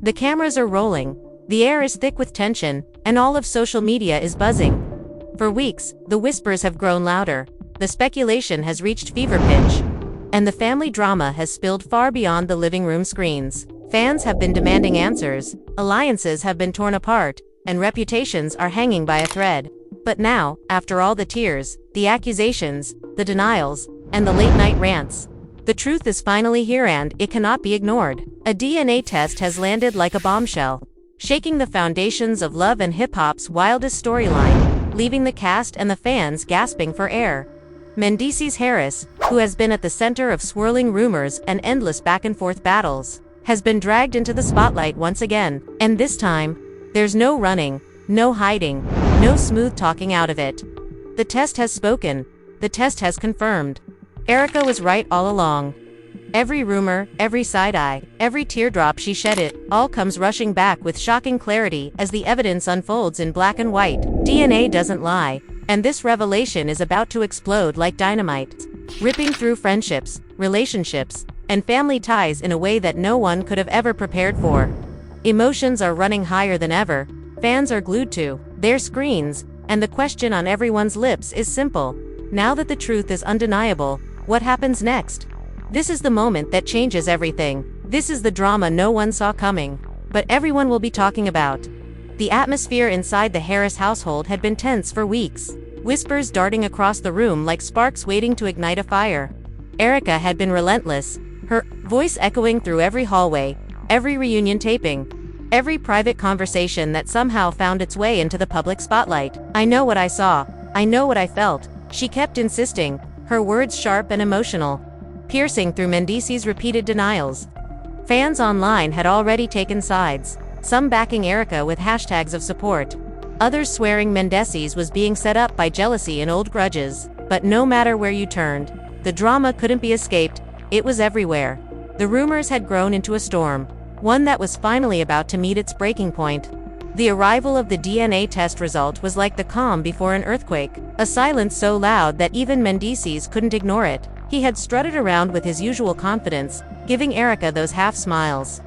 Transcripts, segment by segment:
The cameras are rolling, the air is thick with tension, and all of social media is buzzing. For weeks, the whispers have grown louder, the speculation has reached fever pitch, and the family drama has spilled far beyond the living room screens. Fans have been demanding answers, alliances have been torn apart, and reputations are hanging by a thread. But now, after all the tears, the accusations, the denials, and the late-night rants, the truth is finally here and it cannot be ignored. A DNA test has landed like a bombshell, shaking the foundations of love and hip-hop's wildest storyline, leaving the cast and the fans gasping for air. Mendeecees Harris, who has been at the center of swirling rumors and endless back-and-forth battles, has been dragged into the spotlight once again, and this time, there's no running, no hiding, no smooth talking out of it. The test has spoken. The test has confirmed. Erica was right all along. Every rumor, every side-eye, every teardrop she shedded, all comes rushing back with shocking clarity as the evidence unfolds in black and white. DNA doesn't lie, and this revelation is about to explode like dynamite, ripping through friendships, relationships, and family ties in a way that no one could have ever prepared for. Emotions are running higher than ever, fans are glued to their screens, and the question on everyone's lips is simple. Now that the truth is undeniable, what happens next? This is the moment that changes everything. This is the drama no one saw coming, but everyone will be talking about. The atmosphere inside the Harris household had been tense for weeks, whispers darting across the room like sparks waiting to ignite a fire. Erica had been relentless, her voice echoing through every hallway, every reunion taping, every private conversation that somehow found its way into the public spotlight. I know what I saw. I know what I felt. She kept insisting, her words sharp and emotional, piercing through Mendeecees' repeated denials. Fans online had already taken sides, some backing Erica with hashtags of support, others swearing Mendeecees was being set up by jealousy and old grudges. But no matter where you turned, the drama couldn't be escaped. It was everywhere. The rumors had grown into a storm, one that was finally about to meet its breaking point. The arrival of the DNA test result was like the calm before an earthquake, a silence so loud that even Mendeecees couldn't ignore it. He had strutted around with his usual confidence, giving Erica those half smiles,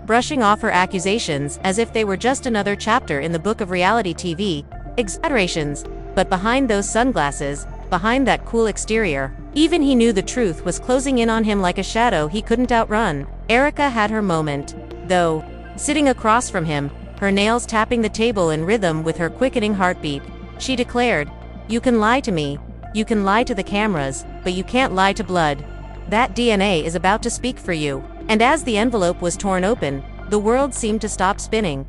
brushing off her accusations as if they were just another chapter in the book of reality TV exaggerations. But behind those sunglasses, behind that cool exterior, even he knew the truth was closing in on him like a shadow he couldn't outrun. Erica had her moment, though, sitting across from him, her nails tapping the table in rhythm with her quickening heartbeat. She declared, "You can lie to me, you can lie to the cameras, but you can't lie to blood. That DNA is about to speak for you." And as the envelope was torn open, the world seemed to stop spinning.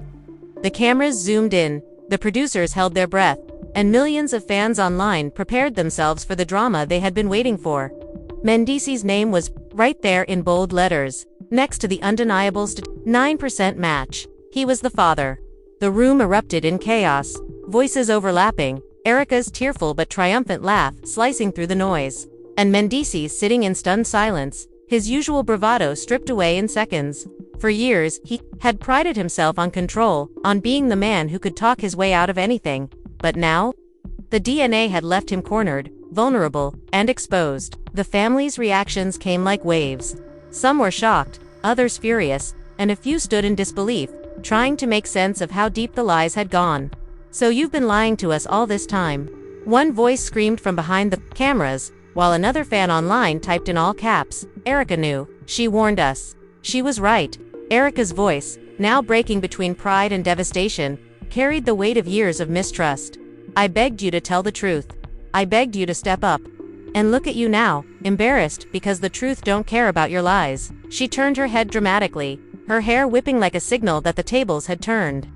The cameras zoomed in, the producers held their breath, and millions of fans online prepared themselves for the drama they had been waiting for. Mendeecees' name was right there in bold letters, next to the undeniable 9% match. He was the father. The room erupted in chaos, voices overlapping, Erica's tearful but triumphant laugh slicing through the noise, and Mendeecees sitting in stunned silence, his usual bravado stripped away in seconds. For years, he had prided himself on control, on being the man who could talk his way out of anything. But now, the DNA had left him cornered, vulnerable, and exposed. The family's reactions came like waves. Some were shocked, others furious, and a few stood in disbelief, trying to make sense of how deep the lies had gone. "So you've been lying to us all this time?" One voice screamed from behind the cameras, while another fan online typed in all caps, "Erica knew. She warned us." She was right. Erica's voice, now breaking between pride and devastation, carried the weight of years of mistrust. "I begged you to tell the truth. I begged you to step up. And look at you now, embarrassed because the truth don't care about your lies." She turned her head dramatically, her hair whipping like a signal that the tables had turned.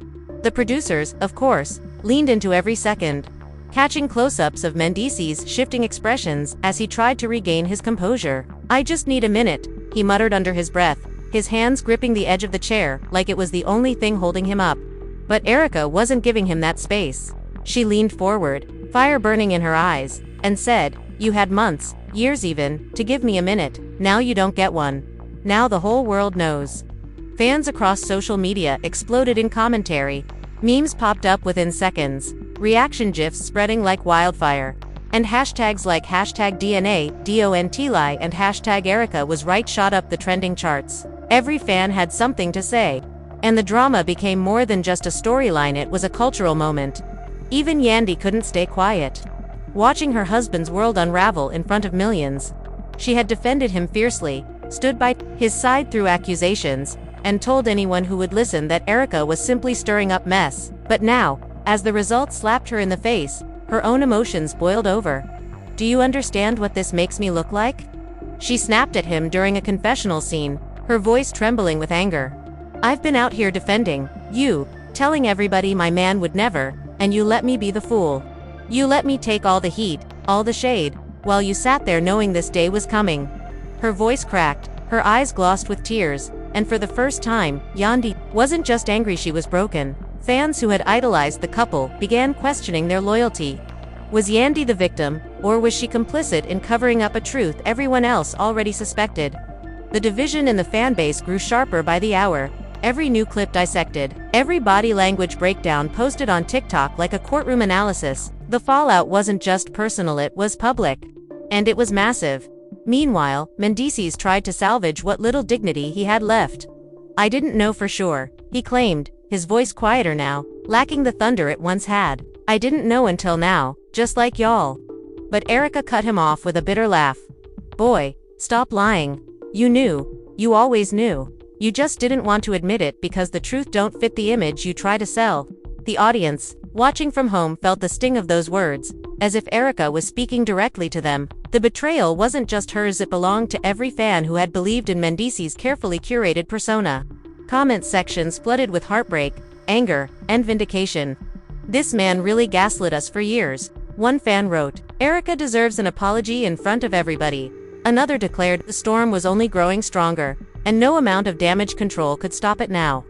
The producers, of course, leaned into every second, catching close-ups of Mendeecees' shifting expressions as he tried to regain his composure. "I just need a minute," he muttered under his breath, his hands gripping the edge of the chair like it was the only thing holding him up. But Erica wasn't giving him that space. She leaned forward, fire burning in her eyes, and said, "You had months, years even, to give me a minute. Now you don't get one. Now the whole world knows." Fans across social media exploded in commentary. Memes popped up within seconds, reaction gifs spreading like wildfire, and hashtags like #DNA, DONTLie and #Erica was right shot up the trending charts. Every fan had something to say. And the drama became more than just a storyline, it was a cultural moment. Even Yandy couldn't stay quiet. Watching her husband's world unravel in front of millions. She had defended him fiercely, stood by his side through accusations, and told anyone who would listen that Erica was simply stirring up mess. But now, as the results slapped her in the face, her own emotions boiled over. "Do you understand what this makes me look like?" She snapped at him during a confessional scene, her voice trembling with anger. "I've been out here defending you, telling everybody my man would never, and you let me be the fool. You let me take all the heat, all the shade, while you sat there knowing this day was coming." Her voice cracked, her eyes glossed with tears, and for the first time, Yandy wasn't just angry, she was broken. Fans who had idolized the couple began questioning their loyalty. Was Yandy the victim, or was she complicit in covering up a truth everyone else already suspected? The division in the fanbase grew sharper by the hour. Every new clip dissected, every body language breakdown posted on TikTok like a courtroom analysis. The fallout wasn't just personal, it was public. And it was massive. Meanwhile, Mendeecees tried to salvage what little dignity he had left. "I didn't know for sure," he claimed, his voice quieter now, lacking the thunder it once had. "I didn't know until now, just like y'all." But Erica cut him off with a bitter laugh. "Boy, stop lying. You knew. You always knew. You just didn't want to admit it because the truth don't fit the image you try to sell." The audience, watching from home, felt the sting of those words, as if Erica was speaking directly to them. The betrayal wasn't just hers, it belonged to every fan who had believed in Mendeecees' carefully curated persona. Comment sections flooded with heartbreak, anger, and vindication. "This man really gaslit us for years," one fan wrote. "Erica deserves an apology in front of everybody." Another declared the storm was only growing stronger, and no amount of damage control could stop it now.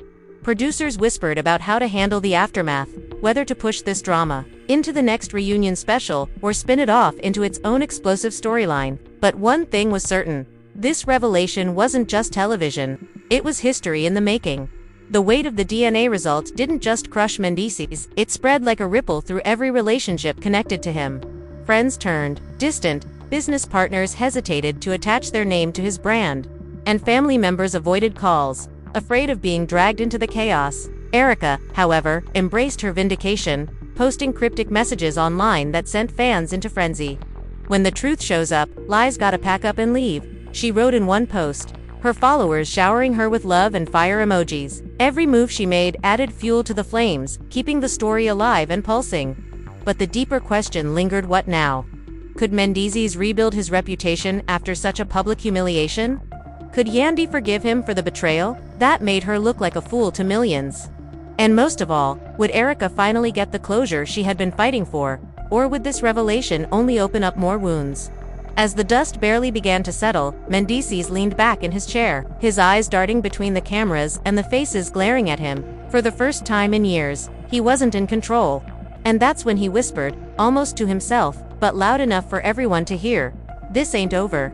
Producers whispered about how to handle the aftermath, whether to push this drama into the next reunion special or spin it off into its own explosive storyline. But one thing was certain. This revelation wasn't just television. It was history in the making. The weight of the DNA result didn't just crush Mendeecees, it spread like a ripple through every relationship connected to him. Friends turned distant, business partners hesitated to attach their name to his brand, and family members avoided calls, afraid of being dragged into the chaos. Erica, however, embraced her vindication, posting cryptic messages online that sent fans into frenzy. "When the truth shows up, lies gotta pack up and leave," she wrote in one post, her followers showering her with love and fire emojis. Every move she made added fuel to the flames, keeping the story alive and pulsing. But the deeper question lingered: what now? Could Mendeecees rebuild his reputation after such a public humiliation? Could Yandy forgive him for the betrayal that made her look like a fool to millions? And most of all, would Erica finally get the closure she had been fighting for, or would this revelation only open up more wounds? As the dust barely began to settle, Mendeecees leaned back in his chair, his eyes darting between the cameras and the faces glaring at him. For the first time in years, he wasn't in control. And that's when he whispered, almost to himself, but loud enough for everyone to hear, "This ain't over."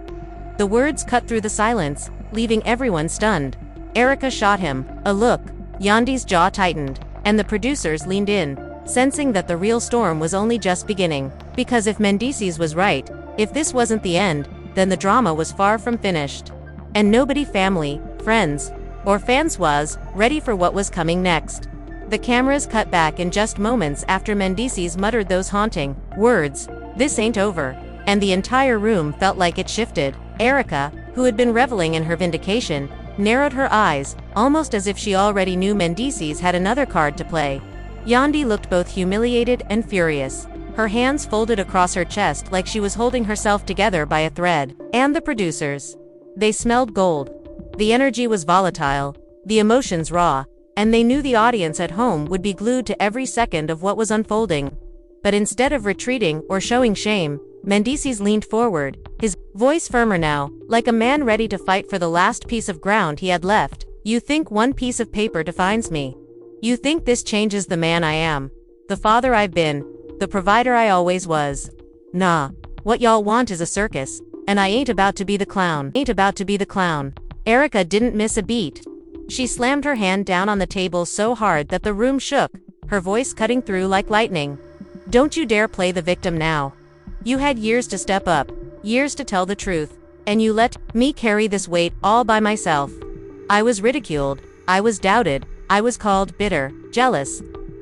The words cut through the silence, leaving everyone stunned. Erica shot him a look. Yandy's jaw tightened, and the producers leaned in, sensing that the real storm was only just beginning. Because if Mendeecees was right, if this wasn't the end, then the drama was far from finished. And nobody, family, friends, or fans, was ready for what was coming next. The cameras cut back in just moments after Mendeecees muttered those haunting words, "This ain't over," and the entire room felt like it shifted. Erica, who had been reveling in her vindication, narrowed her eyes, almost as if she already knew Mendeecees had another card to play. Yandy looked both humiliated and furious, her hands folded across her chest like she was holding herself together by a thread. And the producers. They smelled gold. The energy was volatile, the emotions raw, and they knew the audience at home would be glued to every second of what was unfolding. But instead of retreating or showing shame, Mendeecees leaned forward, his voice firmer now, like a man ready to fight for the last piece of ground he had left. "You think one piece of paper defines me? You think this changes the man I am, the father I've been, the provider I always was? Nah, what y'all want is a circus, and I ain't about to be the clown. Ain't about to be the clown." Erica didn't miss a beat. She slammed her hand down on the table so hard that the room shook, her voice cutting through like lightning. "Don't you dare play the victim now. You had years to step up, years to tell the truth, and you let me carry this weight all by myself. I was ridiculed, I was doubted, I was called bitter, jealous,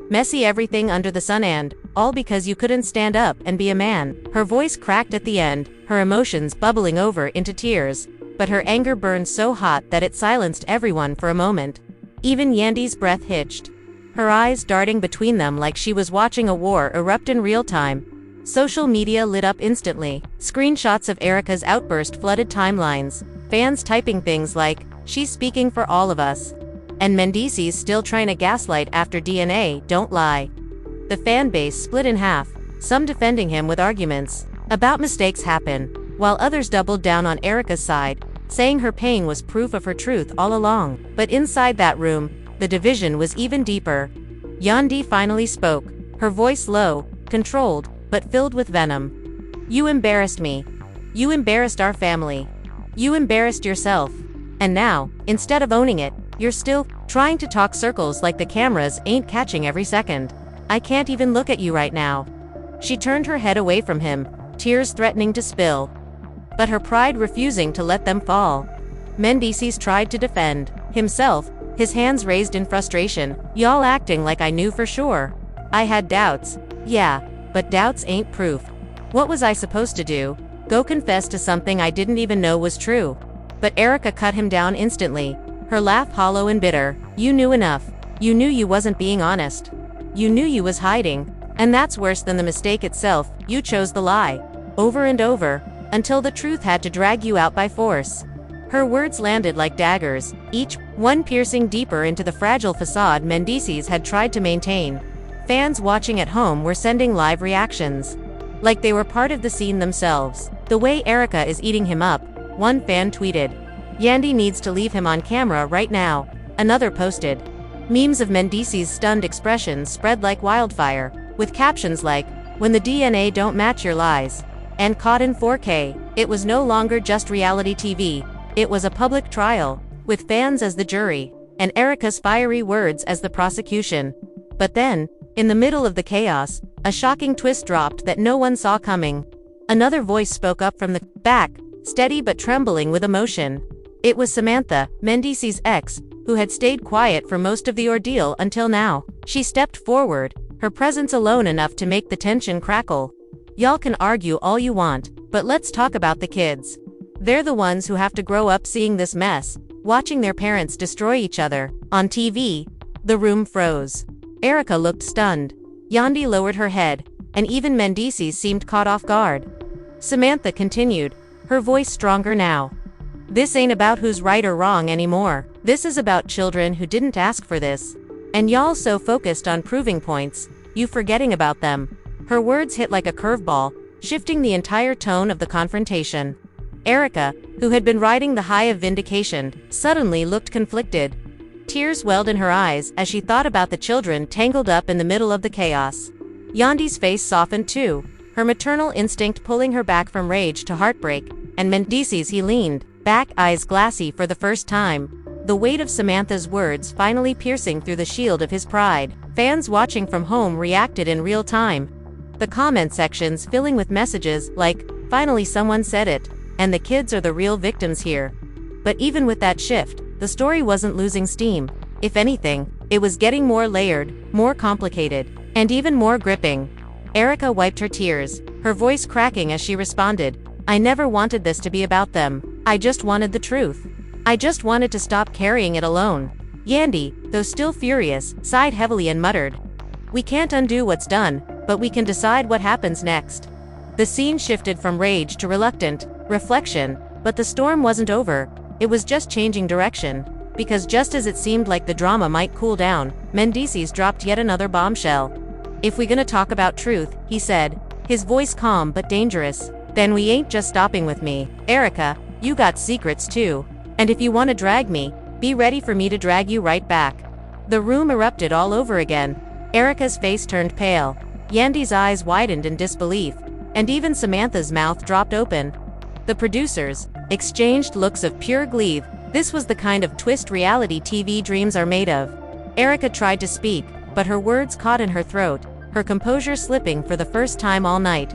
messy, everything under the sun, and all because you couldn't stand up and be a man." Her voice cracked at the end, her emotions bubbling over into tears, but her anger burned so hot that it silenced everyone for a moment. Even Yandy's breath hitched, her eyes darting between them like she was watching a war erupt in real time. Social media lit up instantly. Screenshots of Erica's outburst flooded timelines, fans typing things like, "She's speaking for all of us," and "Mendeecees still trying to gaslight after DNA, don't lie." The fan base split in half, some defending him with arguments about mistakes happen, while others doubled down on Erica's side, saying her pain was proof of her truth all along. But inside that room, the division was even deeper. Yandy finally spoke, her voice low, controlled, but filled with venom. "You embarrassed me. You embarrassed our family. You embarrassed yourself. And now, instead of owning it, you're still trying to talk circles like the cameras ain't catching every second. I can't even look at you right now." She turned her head away from him, tears threatening to spill, but her pride refusing to let them fall. Mendeecees tried to defend himself, his hands raised in frustration. "Y'all acting like I knew for sure. I had doubts. Yeah, but doubts ain't proof. What was I supposed to do? Go confess to something I didn't even know was true?" But Erica cut him down instantly, her laugh hollow and bitter. "You knew enough. You knew you wasn't being honest. You knew you was hiding. And that's worse than the mistake itself. You chose the lie. Over and over, until the truth had to drag you out by force." Her words landed like daggers, each one piercing deeper into the fragile facade Mendeecees had tried to maintain. Fans watching at home were sending live reactions, like they were part of the scene themselves. "The way Erica is eating him up," one fan tweeted. "Yandy needs to leave him on camera right now," another posted. Memes of Mendeecees' stunned expressions spread like wildfire, with captions like, "When the DNA don't match your lies," and "Caught in 4K." It was no longer just reality TV, it was a public trial, with fans as the jury, and Erica's fiery words as the prosecution. But then, in the middle of the chaos, a shocking twist dropped that no one saw coming. Another voice spoke up from the back, steady but trembling with emotion. It was Samantha, Mendeecees' ex, who had stayed quiet for most of the ordeal until now. She stepped forward, her presence alone enough to make the tension crackle. "Y'all can argue all you want, but let's talk about the kids. They're the ones who have to grow up seeing this mess, watching their parents destroy each other on TV." The room froze. Erica looked stunned. Yandy lowered her head, and even Mendeecees seemed caught off guard. Samantha continued, her voice stronger now. "This ain't about who's right or wrong anymore. This is about children who didn't ask for this. And y'all so focused on proving points, you forgetting about them." Her words hit like a curveball, shifting the entire tone of the confrontation. Erica, who had been riding the high of vindication, suddenly looked conflicted. Tears welled in her eyes as she thought about the children tangled up in the middle of the chaos. Yandy's face softened too, her maternal instinct pulling her back from rage to heartbreak, and Mendeecees he leaned back, eyes glassy for the first time, the weight of Samantha's words finally piercing through the shield of his pride. Fans watching from home reacted in real time, the comment sections filling with messages like, "Finally someone said it," and "The kids are the real victims here." But even with that shift, the story wasn't losing steam. If anything, it was getting more layered, more complicated, and even more gripping. Erica wiped her tears, her voice cracking as she responded, "I never wanted this to be about them. I just wanted the truth. I just wanted to stop carrying it alone." Yandy, though still furious, sighed heavily and muttered, "We can't undo what's done, but we can decide what happens next." The scene shifted from rage to reluctant reflection, but the storm wasn't over, it was just changing direction. Because just as it seemed like the drama might cool down, Mendeecees dropped yet another bombshell. "If we gonna talk about truth," he said, his voice calm but dangerous, "then we ain't just stopping with me. Erica, you got secrets too. And if you wanna drag me, be ready for me to drag you right back." The room erupted all over again. Erica's face turned pale, Yandy's eyes widened in disbelief, and even Samantha's mouth dropped open. The producers exchanged looks of pure glee. This was the kind of twist reality TV dreams are made of. Erica tried to speak, but her words caught in her throat, her composure slipping for the first time all night.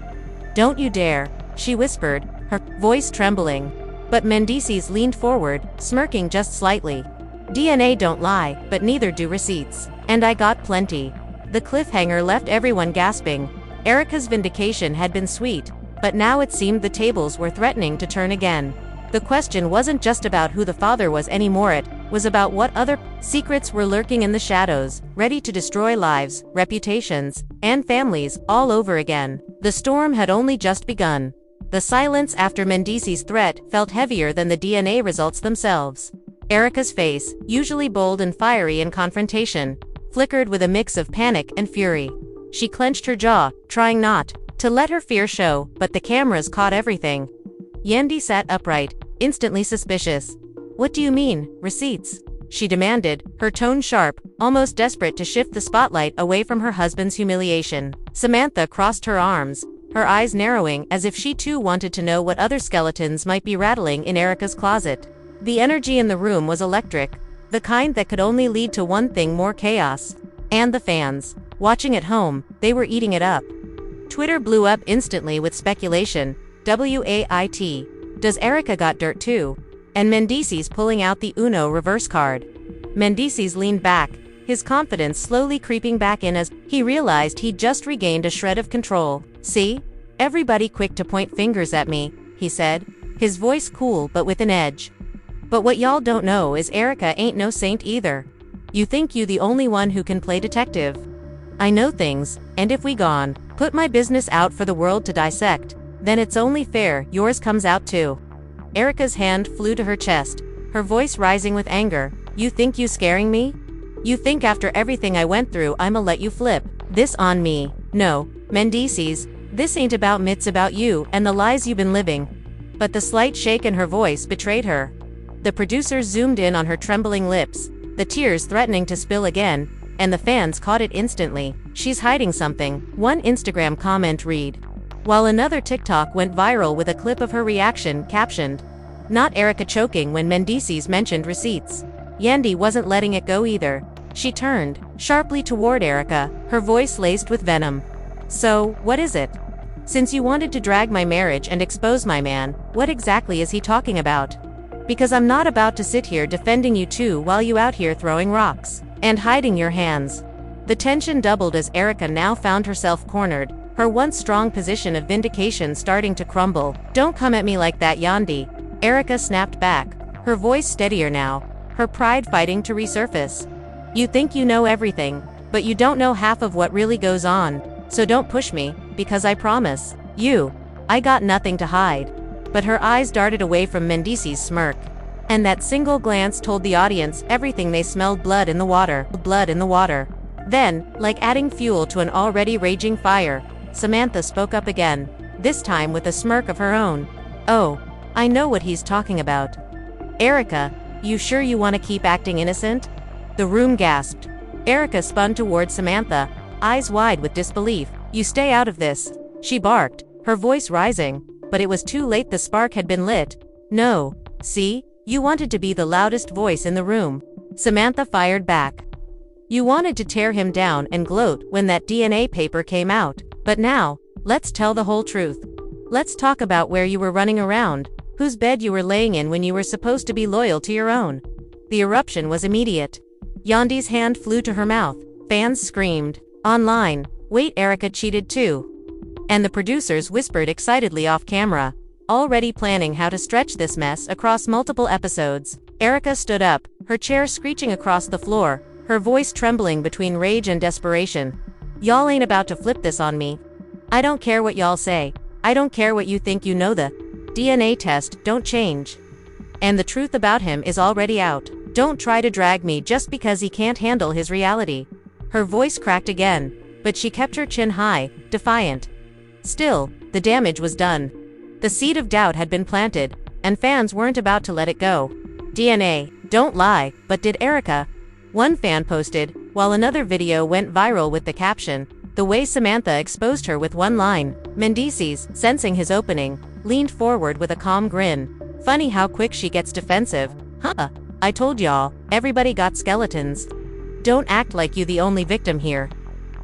"Don't you dare," she whispered, her voice trembling. But Mendeecees leaned forward, smirking just slightly. DNA don't lie, but neither do receipts. And I got plenty. The cliffhanger left everyone gasping. Erica's vindication had been sweet, but now it seemed the tables were threatening to turn again. The question wasn't just about who the father was anymore, it was about what other secrets were lurking in the shadows, ready to destroy lives, reputations, and families all over again. The storm had only just begun. The silence after Mendeecees' threat felt heavier than the DNA results themselves. Erica's face, usually bold and fiery in confrontation, flickered with a mix of panic and fury. She clenched her jaw, trying not to let her fear show, but the cameras caught everything. Yandy sat upright, instantly suspicious. "What do you mean, receipts?" she demanded, her tone sharp, almost desperate to shift the spotlight away from her husband's humiliation. Samantha crossed her arms, her eyes narrowing as if she too wanted to know what other skeletons might be rattling in Erica's closet. The energy in the room was electric, the kind that could only lead to one thing: more chaos. And the fans, watching at home, they were eating it up. Twitter blew up instantly with speculation. WAIT. Does Erica got dirt too? And Mendeecees pulling out the Uno reverse card. Mendeecees leaned back, his confidence slowly creeping back in as he realized he'd just regained a shred of control. "See? Everybody quick to point fingers at me," he said, his voice cool but with an edge. "But what y'all don't know is Erica ain't no saint either. You think you the only one who can play detective. I know things, and if we gone, put my business out for the world to dissect, then it's only fair yours comes out too." Erica's hand flew to her chest, her voice rising with anger. "You think you scaring me? You think after everything I went through I'ma let you flip this on me? No, Mendeecees, this ain't about me, it's about you and the lies you've been living." But the slight shake in her voice betrayed her. The producers zoomed in on her trembling lips, the tears threatening to spill again, and the fans caught it instantly. "She's hiding something," one Instagram comment read, while another TikTok went viral with a clip of her reaction captioned, "Not Erica choking when Mendeecees mentioned receipts." Yandy wasn't letting it go either. She turned sharply toward Erica, her voice laced with venom. "So, what is it? Since you wanted to drag my marriage and expose my man, what exactly is he talking about? Because I'm not about to sit here defending you two while you out here throwing rocks and hiding your hands." The tension doubled as Erica now found herself cornered, her once strong position of vindication starting to crumble. "Don't come at me like that, Yandy," Erica snapped back, her voice steadier now, her pride fighting to resurface. "You think you know everything, but you don't know half of what really goes on, so don't push me, because I promise you, I got nothing to hide." But her eyes darted away from Mendeecees' smirk, and that single glance told the audience everything. They smelled blood in the water. Blood in the water. Then, like adding fuel to an already raging fire, Samantha spoke up again, this time with a smirk of her own. "Oh, I know what he's talking about. Erica, you sure you want to keep acting innocent?" The room gasped. Erica spun toward Samantha, eyes wide with disbelief. "You stay out of this," she barked, her voice rising, but it was too late. The spark had been lit. "No, see, you wanted to be the loudest voice in the room," Samantha fired back. "You wanted to tear him down and gloat when that DNA paper came out. But now, let's tell the whole truth. Let's talk about where you were running around, whose bed you were laying in when you were supposed to be loyal to your own." The eruption was immediate. Yandy's hand flew to her mouth. Fans screamed. Online, "Wait, Erica cheated too." And the producers whispered excitedly off camera, already planning how to stretch this mess across multiple episodes. Erica stood up, her chair screeching across the floor, her voice trembling between rage and desperation. "Y'all ain't about to flip this on me. I don't care what y'all say. I don't care what you think you know. The DNA test don't change. And the truth about him is already out. Don't try to drag me just because he can't handle his reality." Her voice cracked again, but she kept her chin high, defiant. Still, the damage was done. The seed of doubt had been planted, and fans weren't about to let it go. "DNA, don't lie, but did Erica?" one fan posted, while another video went viral with the caption, "The way Samantha exposed her with one line." Mendeecees, sensing his opening, leaned forward with a calm grin. "Funny how quick she gets defensive. Huh, I told y'all, everybody got skeletons. Don't act like you the only victim here.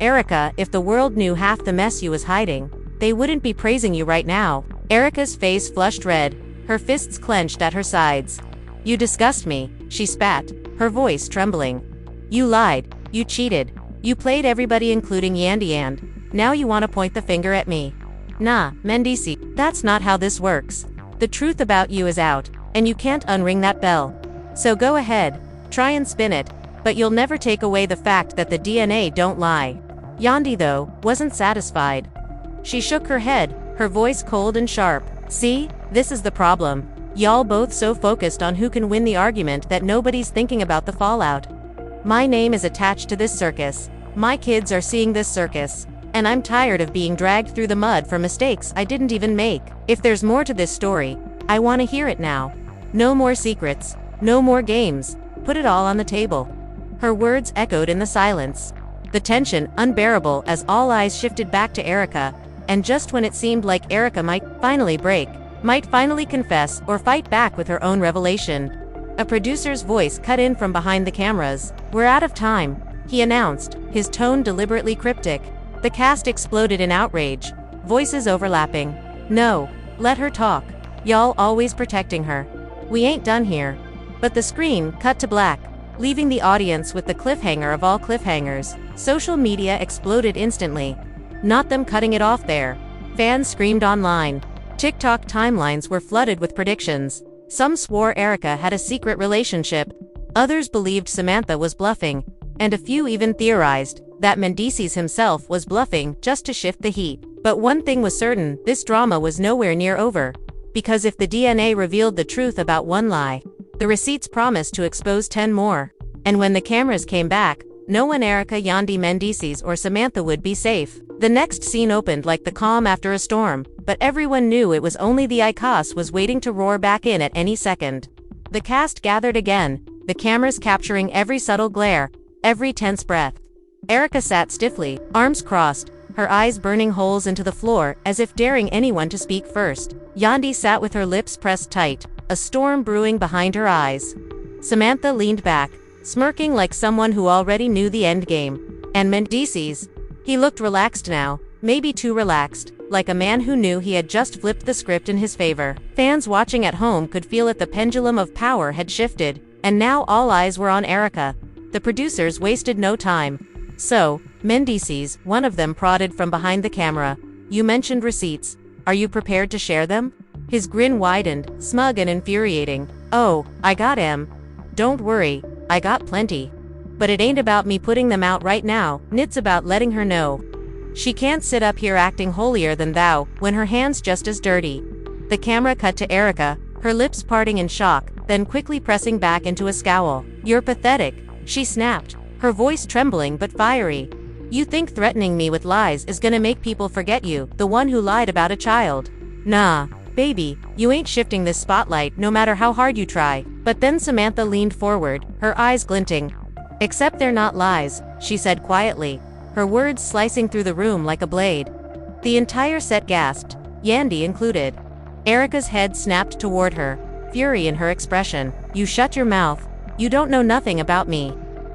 Erica, if the world knew half the mess you was hiding, they wouldn't be praising you right now." Erica's face flushed red, her fists clenched at her sides. "You disgust me," she spat, her voice trembling. You lied, you cheated, you played everybody including Yandy, and now you want to point the finger at me. Nah, Mendeecees, that's not how this works. The truth about you is out, and you can't unring that bell. So go ahead, try and spin it, but you'll never take away the fact that the DNA don't lie. Yandy, though, wasn't satisfied. She shook her head, her voice cold and sharp. See, this is the problem. Y'all both so focused on who can win the argument that nobody's thinking about the fallout. My name is attached to this circus. My kids are seeing this circus. And I'm tired of being dragged through the mud for mistakes I didn't even make. If there's more to this story, I want to hear it now. No more secrets, no more games, put it all on the table. Her words echoed in the silence. The tension unbearable as all eyes shifted back to Erica, and just when it seemed like Erica might finally break, might finally confess or fight back with her own revelation, a producer's voice cut in from behind the cameras. We're out of time, he announced, his tone deliberately cryptic. The cast exploded in outrage, voices overlapping. No, let her talk. Y'all always protecting her. We ain't done here. But the screen cut to black, leaving the audience with the cliffhanger of all cliffhangers. Social media exploded instantly. Not them cutting it off there. Fans screamed online. TikTok timelines were flooded with predictions. Some swore Erica had a secret relationship. Others believed Samantha was bluffing. And a few even theorized that Mendeecees himself was bluffing just to shift the heat. But one thing was certain, this drama was nowhere near over. Because if the DNA revealed the truth about one lie, the receipts promised to expose 10 more. And when the cameras came back, no one Erica, Yandy, Mendeecees, or Samantha would be safe. The next scene opened like the calm after a storm, but everyone knew it was only the ICOS was waiting to roar back in at any second. The cast gathered again, the cameras capturing every subtle glare, every tense breath. Erica sat stiffly, arms crossed, her eyes burning holes into the floor as if daring anyone to speak first. Yandy sat with her lips pressed tight, a storm brewing behind her eyes. Samantha leaned back, smirking like someone who already knew the end game. And Mendeecees, he looked relaxed now, maybe too relaxed, like a man who knew he had just flipped the script in his favor. Fans watching at home could feel it, the pendulum of power had shifted, and now all eyes were on Erica. The producers wasted no time. So, Mendeecees, one of them prodded from behind the camera. You mentioned receipts. Are you prepared to share them? His grin widened, smug and infuriating. Oh, I got him. Don't worry, I got plenty. But it ain't about me putting them out right now, it's about letting her know. She can't sit up here acting holier than thou when her hand's just as dirty. The camera cut to Erica, her lips parting in shock, then quickly pressing back into a scowl. You're pathetic, she snapped, her voice trembling but fiery. You think threatening me with lies is gonna make people forget you, the one who lied about a child? Nah, baby, you ain't shifting this spotlight no matter how hard you try. But then Samantha leaned forward, her eyes glinting. Except they're not lies, she said quietly, her words slicing through the room like a blade. The entire set gasped, Yandy included. Erica's head snapped toward her, fury in her expression. You shut your mouth. You don't know nothing about me.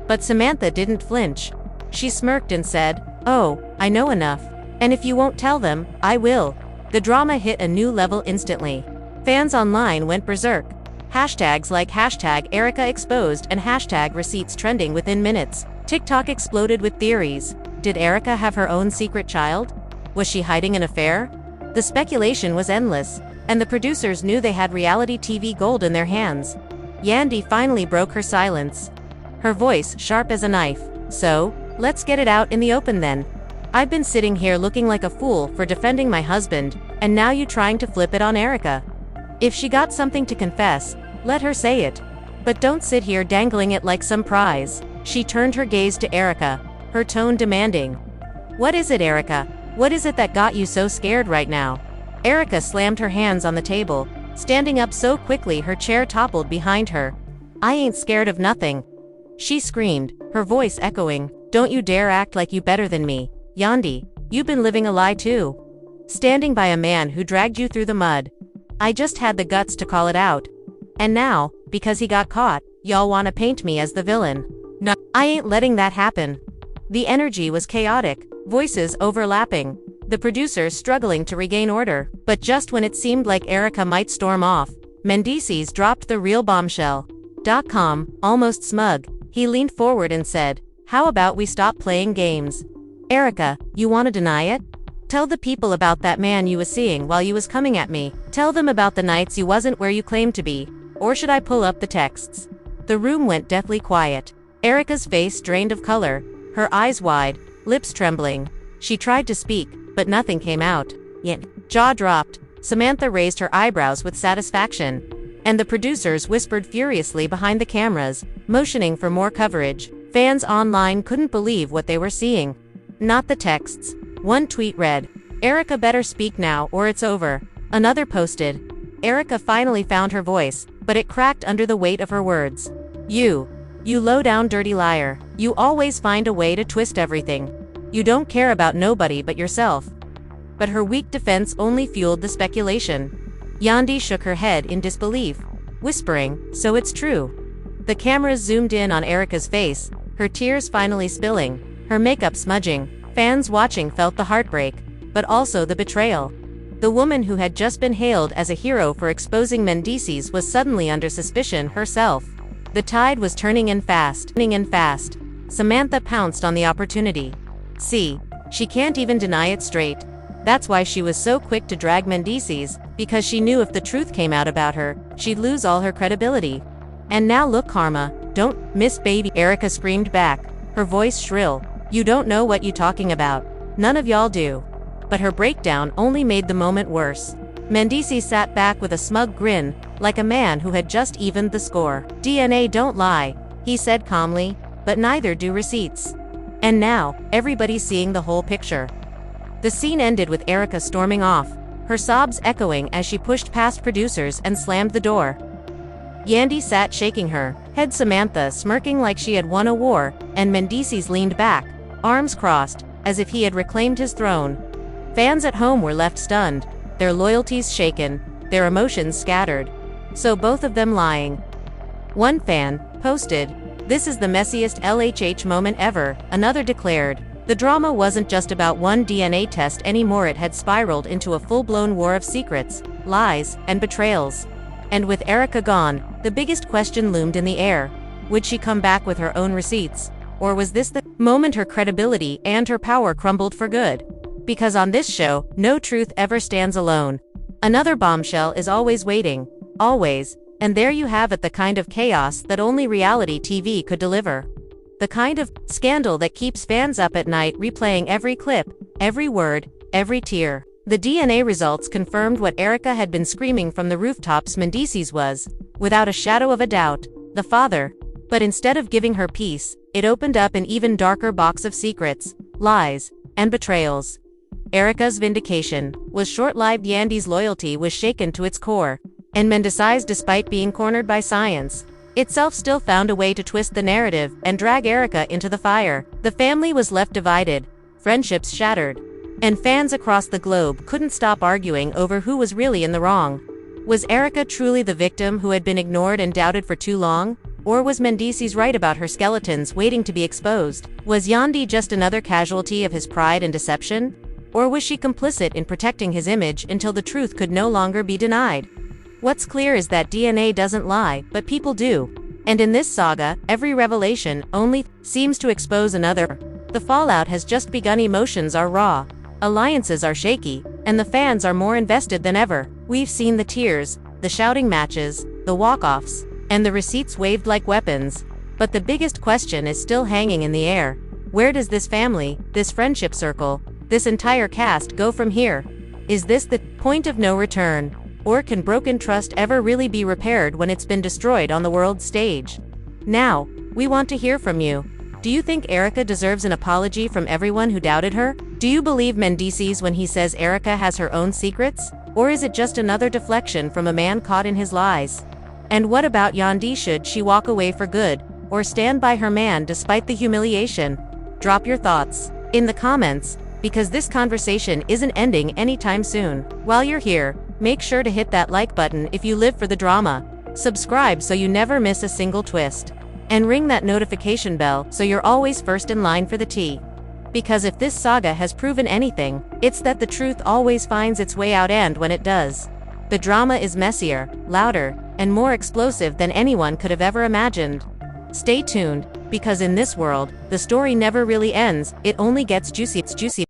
But Samantha didn't flinch. She smirked and said, Oh, I know enough. And if you won't tell them, I will. The drama hit a new level instantly. Fans online went berserk. Hashtags like #EricaExposed and #receipts trending within minutes. TikTok exploded with theories. Did Erica have her own secret child? Was she hiding an affair? The speculation was endless, and the producers knew they had reality TV gold in their hands. Yandy finally broke her silence. Her voice sharp as a knife. So, let's get it out in the open then. I've been sitting here looking like a fool for defending my husband, and now you trying to flip it on Erica. If she got something to confess, let her say it. But don't sit here dangling it like some prize. She turned her gaze to Erica, her tone demanding. What is it, Erica? What is it that got you so scared right now? Erica slammed her hands on the table, standing up so quickly her chair toppled behind her. I ain't scared of nothing. She screamed, her voice echoing. Don't you dare act like you better than me. Yandy, you've been living a lie too. Standing by a man who dragged you through the mud. I just had the guts to call it out. And now, because he got caught, y'all wanna paint me as the villain. No, I ain't letting that happen. The energy was chaotic, voices overlapping, the producers struggling to regain order. But just when it seemed like Erica might storm off, Mendeecees dropped the real bombshell. .com, almost smug, he leaned forward and said, "How about we stop playing games? Erica, you want to deny it? Tell the people about that man you was seeing while you was coming at me. Tell them about the nights you wasn't where you claimed to be. Or should I pull up the texts?" The room went deathly quiet. Erica's face drained of color, her eyes wide, lips trembling. She tried to speak, but nothing came out. Yet, jaw dropped, Samantha raised her eyebrows with satisfaction. And the producers whispered furiously behind the cameras, motioning for more coverage. Fans online couldn't believe what they were seeing. Not the texts. One tweet read, "Erica better speak now or it's over." Another posted, "Erica finally found her voice, but it cracked under the weight of her words. You low-down dirty liar. You always find a way to twist everything. You don't care about nobody but yourself." But her weak defense only fueled the speculation. Yandi shook her head in disbelief, whispering, "So it's true." The cameras zoomed in on Erica's face, her tears finally spilling, her makeup smudging. Fans watching felt the heartbreak, but also the betrayal. The woman who had just been hailed as a hero for exposing Mendeecees was suddenly under suspicion herself. The tide was turning in fast. Samantha pounced on the opportunity. See, she can't even deny it straight. That's why she was so quick to drag Mendeecees, because she knew if the truth came out about her, she'd lose all her credibility. And now look, karma, don't miss baby, Erica screamed back, her voice shrill. "You don't know what you talking about. None of y'all do." But her breakdown only made the moment worse. Mendeecees sat back with a smug grin, like a man who had just evened the score. "DNA don't lie," he said calmly, "but neither do receipts." And now, everybody's seeing the whole picture. The scene ended with Erica storming off, her sobs echoing as she pushed past producers and slammed the door. Yandi sat shaking her head, Samantha smirking like she had won a war, and Mendeecees leaned back, arms crossed, as if he had reclaimed his throne. Fans at home were left stunned, their loyalties shaken, their emotions scattered. So both of them lying. One fan posted, "This is the messiest LHH moment ever," another declared. The drama wasn't just about one DNA test anymore, it had spiraled into a full-blown war of secrets, lies, and betrayals. And with Erica gone, the biggest question loomed in the air. Would she come back with her own receipts? Or was this the moment her credibility and her power crumbled for good? Because on this show, no truth ever stands alone. Another bombshell is always waiting. Always. And there you have it, the kind of chaos that only reality TV could deliver. The kind of scandal that keeps fans up at night replaying every clip, every word, every tear. The DNA results confirmed what Erica had been screaming from the rooftops: Mendeecees was, without a shadow of a doubt, the father. But instead of giving her peace, it opened up an even darker box of secrets, lies, and betrayals. Erica's vindication was short-lived. Yandi's loyalty was shaken to its core, and Mendeecees, despite being cornered by science itself, still found a way to twist the narrative and drag Erica into the fire. The family was left divided, friendships shattered, and fans across the globe couldn't stop arguing over who was really in the wrong. Was Erica truly the victim who had been ignored and doubted for too long? Or was Mendeecees right about her skeletons waiting to be exposed? Was Yandi just another casualty of his pride and deception? Or was she complicit in protecting his image until the truth could no longer be denied? What's clear is that DNA doesn't lie, but people do. And in this saga, every revelation only seems to expose another. The fallout has just begun. Emotions are raw, alliances are shaky, and the fans are more invested than ever. We've seen the tears, the shouting matches, the walk-offs, and the receipts waved like weapons. But the biggest question is still hanging in the air. Where does this family, this friendship circle, this entire cast go from here? Is this the point of no return? Or can broken trust ever really be repaired when it's been destroyed on the world stage? Now, we want to hear from you. Do you think Erica deserves an apology from everyone who doubted her? Do you believe Mendeecees when he says Erica has her own secrets? Or is it just another deflection from a man caught in his lies? And what about Yandi? Should she walk away for good, or stand by her man despite the humiliation? Drop your thoughts in the comments, because this conversation isn't ending anytime soon. While you're here, make sure to hit that like button if you live for the drama, subscribe so you never miss a single twist, and ring that notification bell so you're always first in line for the tea. Because if this saga has proven anything, it's that the truth always finds its way out, and when it does, The drama is messier, louder, and more explosive than anyone could have ever imagined. Stay tuned, because in this world, the story never really ends, it only gets juicy.